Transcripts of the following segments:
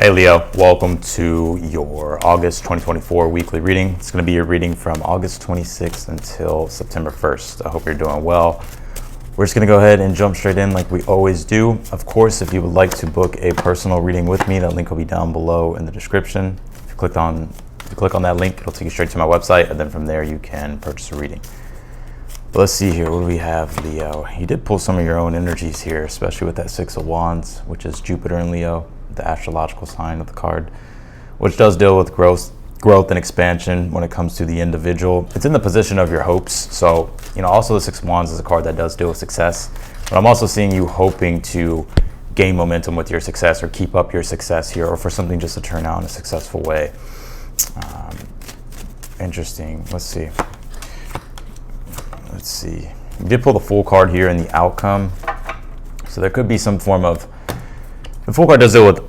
Hey Leo, welcome to your August 2024 weekly reading. It's going to be your reading from August 26th until September 1st. I hope you're doing well. We're just going to go ahead and jump straight in like we always do. Of course, if you would like to book a personal reading with me, that link will be down below in the description. If you click on that link, it'll take you straight to my website, and then from there you can purchase a reading. But let's see here, what do we have, Leo? You did pull some of your own energies here, especially with that Six of Wands, which is Jupiter in Leo, the astrological sign of the card, which does deal with growth and expansion when it comes to the individual. It's in the position of your hopes. So, also the Six of Wands is a card that does deal with success, but I'm also seeing you hoping to gain momentum with your success or keep up your success here, or for something just to turn out in a successful way. Interesting. Let's see. You did pull the Fool card here in the outcome. So there could be some form of, the Fool card does deal with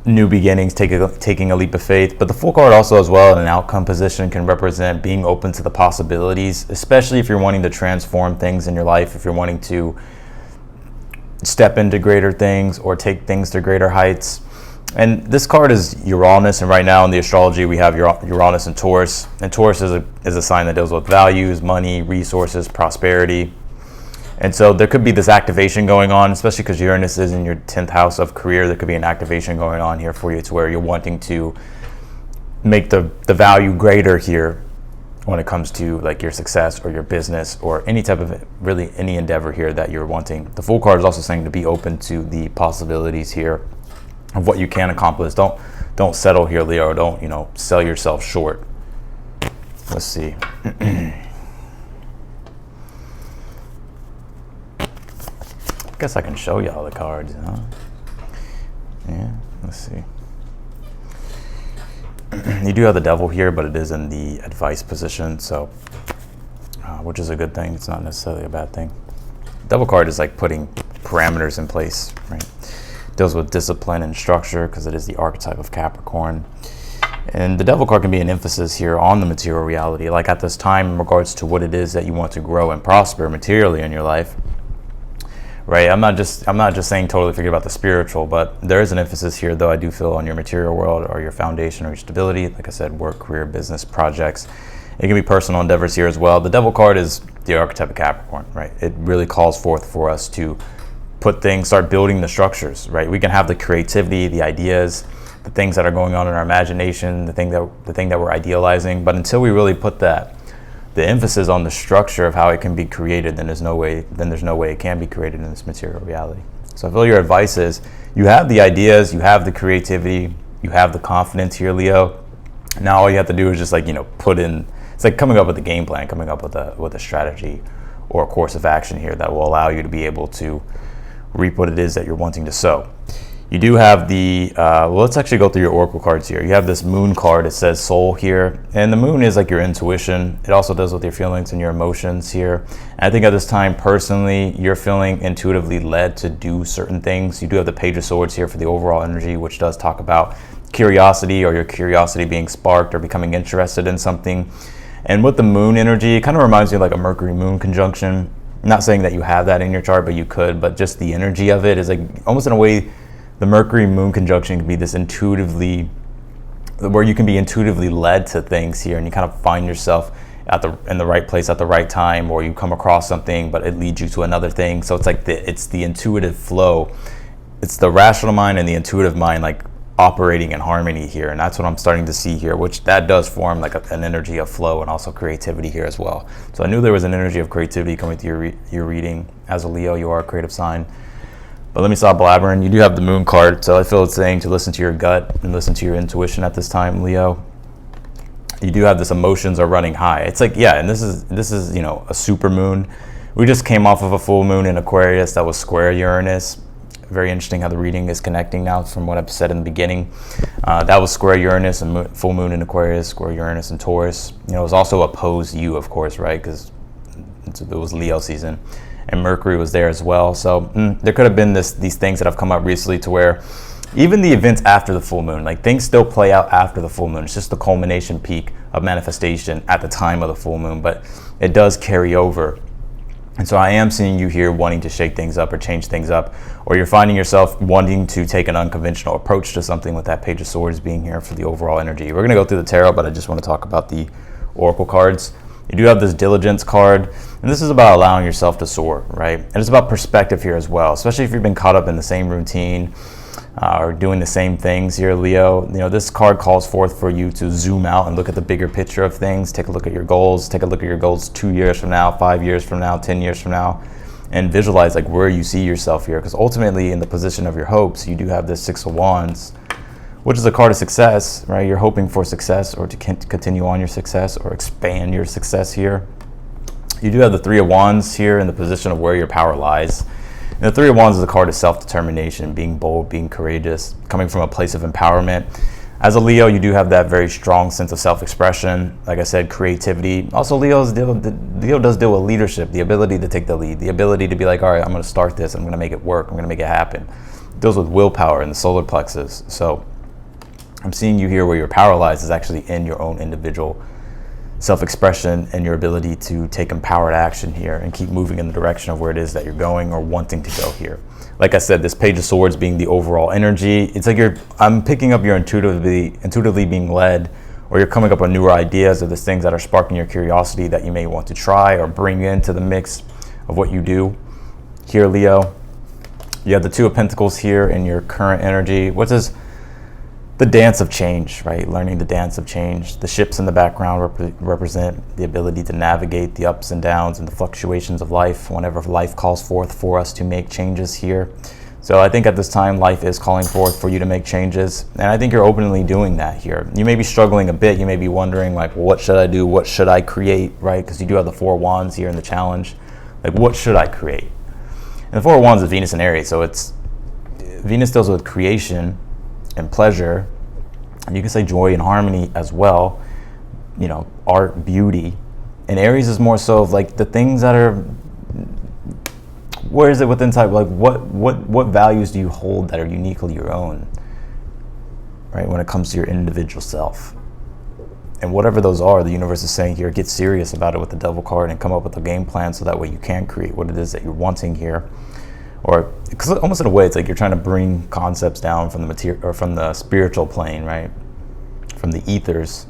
new beginnings, taking a leap of faith, but the Fool card also as well in an outcome position can represent being open to the possibilities, especially if you're wanting to transform things in your life, if you're wanting to step into greater things or take things to greater heights. And this card is Uranus, and right now in the astrology we have Uranus and Taurus. And Taurus is a sign that deals with values, money, resources, prosperity. And so there could be this activation going on, especially because Uranus is in your 10th house of career. There could be an activation going on here for you to where you're wanting to make the value greater here when it comes to like your success or your business or any type of any endeavor here that you're wanting. The Fool card is also saying to be open to the possibilities here of what you can accomplish. Don't settle here, Leo. Don't sell yourself short. Let's see. I guess I can show y'all the cards, huh? Yeah, let's see. You do have the Devil here, but it is in the advice position, so which is a good thing. It's not necessarily a bad thing. Devil card is like putting parameters in place, right? Deals with discipline and structure because it is the archetype of Capricorn. And the Devil card can be an emphasis here on the material reality, like at this time in regards to what it is that you want to grow and prosper materially in your life. Right, I'm not just saying totally forget about the spiritual, but there is an emphasis here, though I do feel, on your material world or your foundation or your stability. Like I said, work, career, business, projects. It can be personal endeavors here as well. The Devil card is the archetype of Capricorn, right? It really calls forth for us to start building the structures, right? We can have the creativity, the ideas, the things that are going on in our imagination, the thing that we're idealizing. But until we really put the emphasis on the structure of how it can be created, then there's no way it can be created in this material reality. So I feel your advice is you have the ideas, you have the creativity, you have the confidence here, Leo. Now all you have to do is just put in, it's like coming up with a game plan, coming up with a strategy or a course of action here that will allow you to be able to reap what it is that you're wanting to sow. You do have the, let's actually go through your oracle cards here. You have this Moon card. It says soul here. And the moon is like your intuition. It also does with your feelings and your emotions here. And I think at this time, personally, you're feeling intuitively led to do certain things. You do have the Page of Swords here for the overall energy, which does talk about curiosity or your curiosity being sparked or becoming interested in something. And with the moon energy, it kind of reminds me of like a Mercury-Moon conjunction. I'm not saying that you have that in your chart, but you could. But just the energy of it is like almost in a way, the Mercury-Moon conjunction can be this where you can be intuitively led to things here, and you kind of find yourself in the right place at the right time, or you come across something, but it leads you to another thing. So it's like it's the intuitive flow. It's the rational mind and the intuitive mind like operating in harmony here, and that's what I'm starting to see here, which that does form like an energy of flow and also creativity here as well. So I knew there was an energy of creativity coming to your reading. As a Leo, you are a creative sign. But let me stop blabbering. You do have the Moon card, so I feel it's saying to listen to your gut and listen to your intuition at this time, Leo. You do have this emotions are running high. It's like, yeah, and this is a super moon. We just came off of a full moon in Aquarius that was square Uranus. Very interesting how the reading is connecting now from what I've said in the beginning. That was square Uranus and full moon in Aquarius, square Uranus and Taurus. It was also opposed you, of course, right? Because it was Leo season. And Mercury was there as well. So there could have been these things that have come up recently to where even the events after the full moon, like things still play out after the full moon. It's just the culmination peak of manifestation at the time of the full moon, but it does carry over And so I am seeing you here wanting to shake things up or change things up, or you're finding yourself wanting to take an unconventional approach to something with that Page of Swords being here for the overall energy. We're going to go through the tarot, but I just want to talk about the oracle cards. You do have this diligence card, and this is about allowing yourself to soar, right? And it's about perspective here as well, especially if you've been caught up in the same routine or doing the same things here, Leo. You know, this card calls forth for you to zoom out and look at the bigger picture of things. Take a look at your goals. Take a look at your goals 2 years from now, 5 years from now, 10 years from now, and visualize like where you see yourself here. Because ultimately, in the position of your hopes, you do have this Six of Wands, which is a card of success, right? You're hoping for success or to continue on your success or expand your success here. You do have the Three of Wands here in the position of where your power lies. And the Three of Wands is a card of self-determination, being bold, being courageous, coming from a place of empowerment. As a Leo, you do have that very strong sense of self-expression. Like I said, creativity. Also, Leo does deal with leadership, the ability to take the lead, the ability to be like, all right, I'm going to start this. I'm going to make it work. I'm going to make it happen. It deals with willpower and the solar plexus. So I'm seeing you here where your power lies is actually in your own individual self-expression and your ability to take empowered action here and keep moving in the direction of where it is that you're going or wanting to go here. Like I said, this Page of Swords being the overall energy, it's like I'm picking up your intuitively being led, or you're coming up with newer ideas or the things that are sparking your curiosity that you may want to try or bring into the mix of what you do here, Leo. You have the Two of Pentacles here in your current energy, which is the dance of change, right? Learning the dance of change. The ships in the background represent the ability to navigate the ups and downs and the fluctuations of life whenever life calls forth for us to make changes here. So I think at this time, life is calling forth for you to make changes. And I think you're openly doing that here. You may be struggling a bit. You may be wondering like, well, what should I do? What should I create, right? Because you do have the Four of Wands here in the challenge. Like, what should I create? And the Four of Wands is Venus and Aries. So Venus deals with creation and pleasure, and you can say joy and harmony as well, you know, art, beauty. And Aries is more so of like the things that are, where is it within type, like what values do you hold that are uniquely your own, right, when it comes to your individual self. And whatever those are, the universe is saying here, get serious about it with the Devil card and come up with a game plan so that way you can create what it is that you're wanting here. Or because almost in a way, it's like you're trying to bring concepts down from the material or from the spiritual plane, right? From the ethers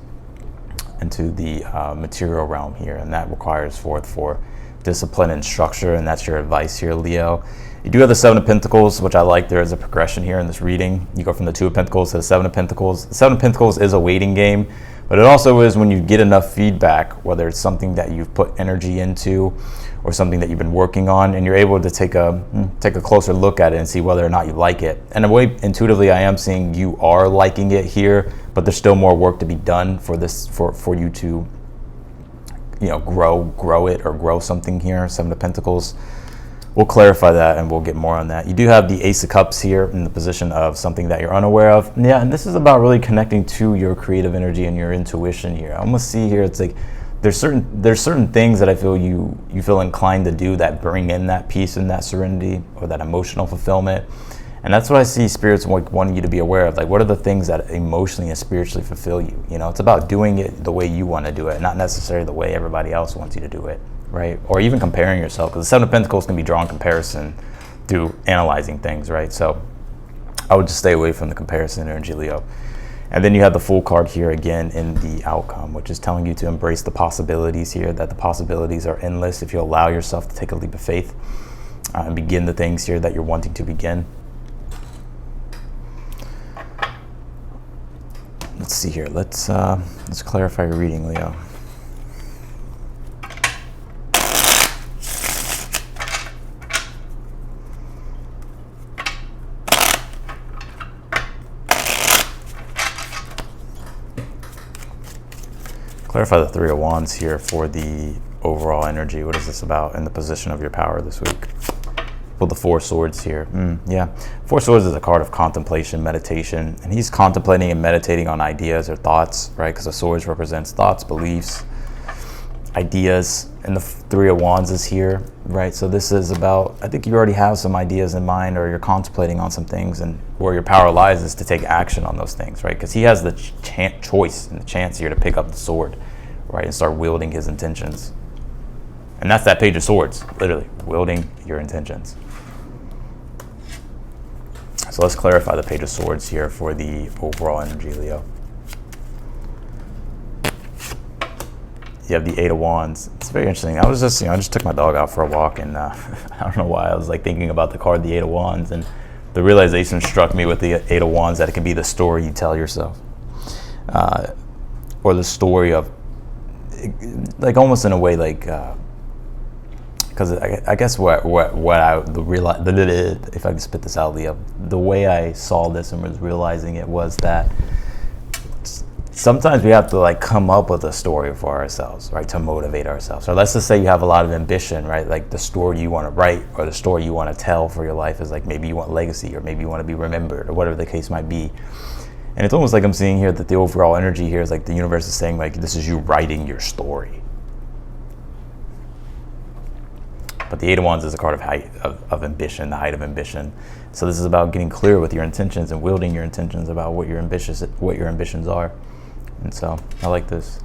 into the material realm here, and that requires for discipline and structure, and that's your advice here, Leo. You do have the Seven of Pentacles, which I like. There is a progression here in this reading. You go from the Two of Pentacles to the Seven of Pentacles. The Seven of Pentacles is a waiting game, but it also is when you get enough feedback, whether it's something that you've put energy into or something that you've been working on, and you're able to take a closer look at it and see whether or not you like it. And in a way, intuitively, I am seeing you are liking it here, but there's still more work to be done for this, for you to, you know, grow it or grow something here. Seven of Pentacles. We'll clarify that and we'll get more on that. You do have the Ace of Cups here in the position of something that you're unaware of. Yeah, and this is about really connecting to your creative energy and your intuition here. I almost see here, it's like there's certain things that I feel you feel inclined to do that bring in that peace and that serenity or that emotional fulfillment. And that's what I see spirits wanting you to be aware of. Like, what are the things that emotionally and spiritually fulfill you? You know, it's about doing it the way you want to do it, not necessarily the way everybody else wants you to do it, right? Or even comparing yourself, because the Seven of Pentacles can be drawn comparison through analyzing things, right? So I would just stay away from the comparison energy, Leo. And then you have the Fool card here again in the outcome, which is telling you to embrace the possibilities here, that the possibilities are endless if you allow yourself to take a leap of faith and begin the things here that you're wanting to begin. Let's see here. Let's clarify your reading, Leo. Clarify the Three of Wands here for the overall energy. What is this about in the position of your power this week? Well, the Four Swords here. Yeah, Four Swords is a card of contemplation, meditation, and he's contemplating and meditating on ideas or thoughts, right? Because the Swords represents thoughts, beliefs, ideas, and the Three of Wands is here, right? So this is about, I think you already have some ideas in mind, or you're contemplating on some things, and where your power lies is to take action on those things, right? Because he has the choice and the chance here to pick up the sword, right, and start wielding his intentions. And that's that Page of Swords, literally, wielding your intentions. So let's clarify the Page of Swords here for the overall energy, Leo. You have the Eight of Wands. It's very interesting. I was just, I just took my dog out for a walk, and I don't know why I was like thinking about the card, the Eight of Wands, and the realization struck me with the Eight of Wands that it can be the story you tell yourself, or the story of, like almost in a way like, because I guess what I if I can spit this out, Leo, the way I saw this and was realizing it was that sometimes we have to like come up with a story for ourselves, right, to motivate ourselves. Or let's just say you have a lot of ambition, right, like the story you want to write or the story you want to tell for your life is like maybe you want legacy or maybe you want to be remembered or whatever the case might be. And it's almost like I'm seeing here that the overall energy here is like the universe is saying like this is you writing your story. But the Eight of Wands is a card of height of ambition, the height of ambition. So this is about getting clear with your intentions and wielding your intentions about what your ambitions are. And so I like this.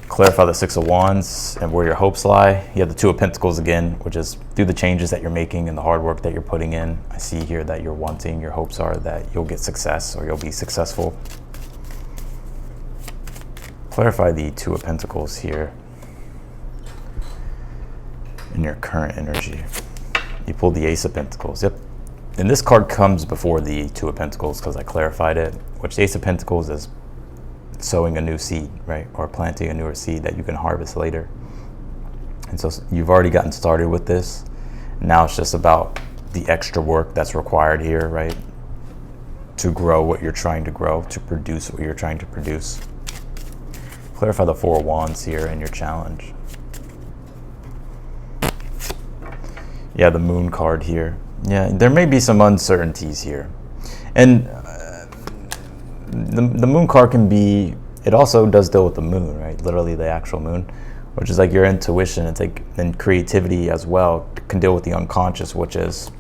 Clarify the Six of Wands and where your hopes lie. You have the Two of Pentacles again, which is through the changes that you're making and the hard work that you're putting in. I see here that you're wanting, your hopes are that you'll get success or you'll be successful. Clarify the Two of Pentacles here in your current energy. You pulled the Ace of Pentacles. Yep. And this card comes before the Two of Pentacles because I clarified it, which the Ace of Pentacles is sowing a new seed, right? Or planting a newer seed that you can harvest later. And so you've already gotten started with this. Now it's just about the extra work that's required here, right? To grow what you're trying to grow, to produce what you're trying to produce. Clarify the Four of Wands here in your challenge. Yeah, the Moon card here. Yeah, there may be some uncertainties here. And the Moon card can be, it also does deal with the moon, right? Literally the actual moon, which is like your intuition. It's like, and creativity as well can deal with the unconscious, which is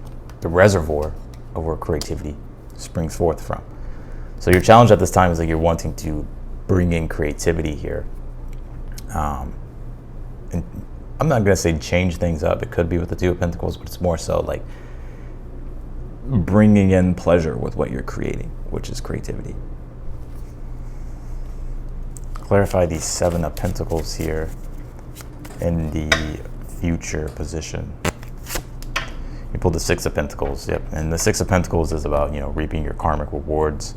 the reservoir of where creativity springs forth from. So your challenge at this time is like you're wanting to bring in creativity here. And I'm not going to say change things up. It could be with the Two of Pentacles, but it's more so like bringing in pleasure with what you're creating, which is creativity. Clarify the Seven of Pentacles here in the future position. You pulled the Six of Pentacles. Yep. And the Six of Pentacles is about, reaping your karmic rewards,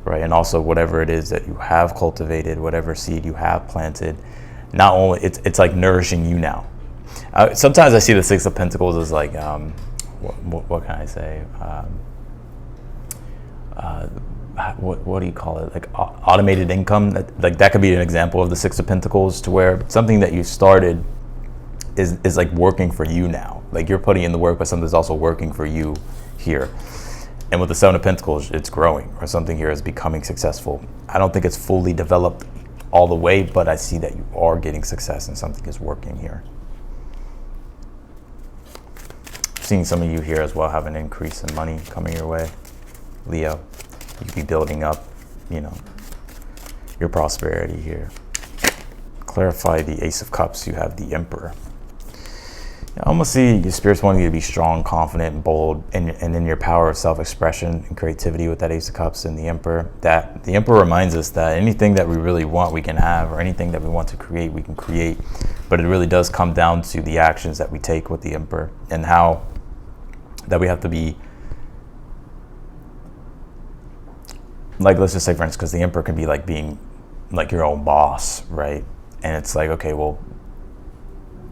right? And also whatever it is that you have cultivated, whatever seed you have planted, not only it's like nourishing you now. Sometimes I see the Six of Pentacles as like, what can I say? What do you call it? Like automated income. Like that could be an example of the Six of Pentacles, to where something that you started is like working for you now. Like you're putting in the work, but something's also working for you here. And with the Seven of Pentacles, it's growing, or something here is becoming successful. I don't think it's fully developed all the way, but I see that you are getting success and something is working here. Seeing some of you here as well have an increase in money coming your way, Leo. You could be building up, your prosperity here. Clarify the Ace of Cups. You have the Emperor. I almost see your spirits wanting you to be strong, confident, bold, and in your power of self-expression and creativity with that Ace of Cups and the Emperor. That the Emperor reminds us that anything that we really want, we can have, or anything that we want to create, we can create. But it really does come down to the actions that we take with the Emperor, and how that we have to be, like, let's just say, for instance, because the Emperor can be like being like your own boss, right? And it's like, okay, well,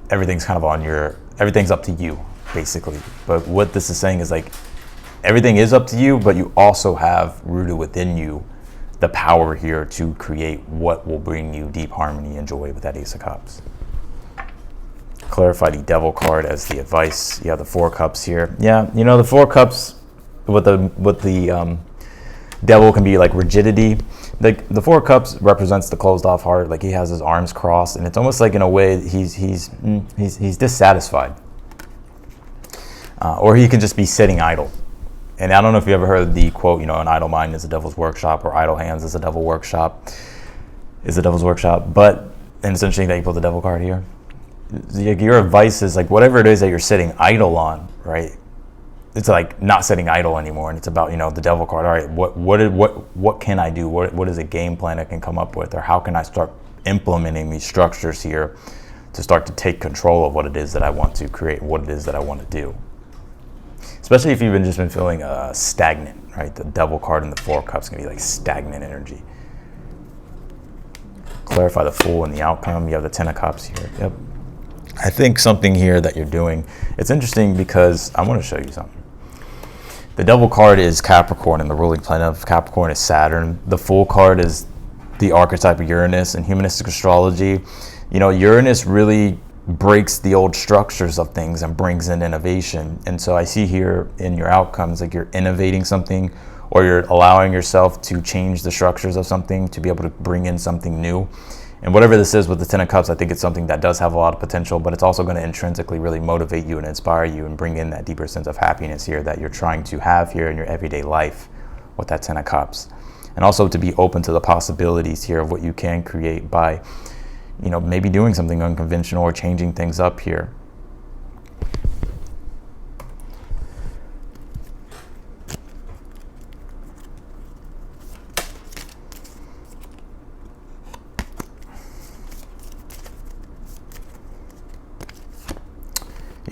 everything's kind of everything's up to you, basically. But what this is saying is like, everything is up to you, but you also have rooted within you the power here to create what will bring you deep harmony and joy with that Ace of Cups. Clarify the Devil card as the advice. You have the Four of Cups here. Yeah, the Four of Cups with the Devil can be like rigidity. Like the Four of Cups represents the closed off heart. Like he has his arms crossed, and it's almost like in a way he's dissatisfied, or he could just be sitting idle. And I don't know if you ever heard the quote, an idle mind is a devil's workshop, or idle hands is a devil's workshop. But, and it's interesting that you pulled the Devil card here. your advice is like whatever it is that you're sitting idle on, right? It's like not sitting idle anymore, and it's about, you know, the devil card. All right, what can I do? What is a game plan I can come up with, or how can I start implementing these structures here to start to take control of what it is that I want to create, what it is that I want to do. Especially if you've just been feeling stagnant, right? The devil card and the Four of Cups can be like stagnant energy. Clarify the Fool and the outcome. You have the Ten of Cups here. Yep. I think something here that you're doing, it's interesting because I want to show you something. The devil card is Capricorn, and the ruling planet of Capricorn is Saturn. The Fool card is the archetype of Uranus. In humanistic astrology, you know, Uranus really breaks the old structures of things and brings in innovation. And so I see here in your outcomes, like you're innovating something, or you're allowing yourself to change the structures of something to be able to bring in something new. And whatever this is with the Ten of Cups, I think it's something that does have a lot of potential, but it's also going to intrinsically really motivate you and inspire you and bring in that deeper sense of happiness here that you're trying to have here in your everyday life with that Ten of Cups. And also to be open to the possibilities here of what you can create by, you know, maybe doing something unconventional or changing things up here.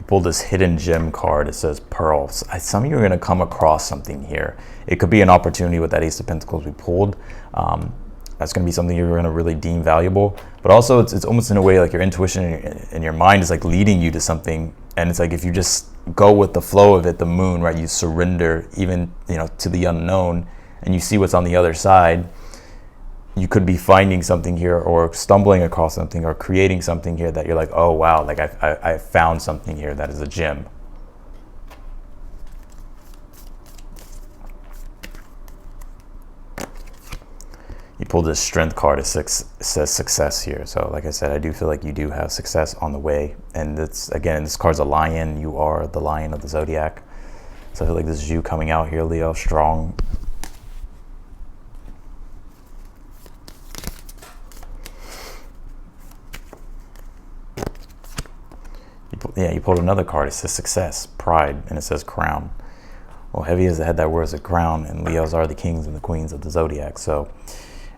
Pull this hidden gem card. It says pearls. Some of you are going to come across something here. It could be an opportunity with that Ace of Pentacles we pulled. That's going to be something you're going to really deem valuable. But also it's almost in a way like your intuition and your mind is like leading you to something. And it's like if you just go with the flow of it, the moon, right? You surrender even, you know, to the unknown, and you see what's on the other side. You could be finding something here or stumbling across something or creating something here that you're like, oh wow, like I found something here that is a gem. You pulled this Strength card. It says success here. So like I said, I do feel like you do have success on the way. And it's, again, this card's a lion. You are the lion of the zodiac. So I feel like this is you coming out here, Leo, strong. Yeah, you pulled another card. It says success, pride, and it says crown. Well, heavy as the head that wears a crown, and Leos are the kings and the queens of the zodiac. So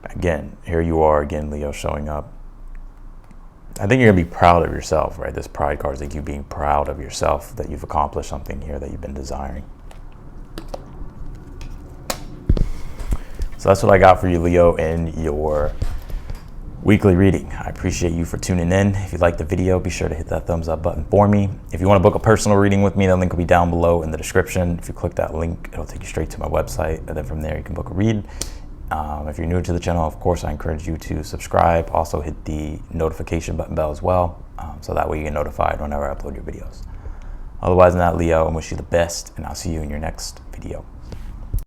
again, here you are again, Leo, showing up. I think you're gonna be proud of yourself, right? This pride card is like you being proud of yourself that you've accomplished something here that you've been desiring. So that's what I got for you, Leo, in your weekly reading. I appreciate you for tuning in. If you liked the video, be sure to hit that thumbs up button for me. If you want to book a personal reading with me, the link will be down below in the description. If you click that link, it'll take you straight to my website, and then from there you can book a read. If you're new to the channel, of course, I encourage you to subscribe. Also hit the notification button bell as well, so that way you get notified whenever I upload your videos. Otherwise than that, Leo, I wish you the best, and I'll see you in your next video.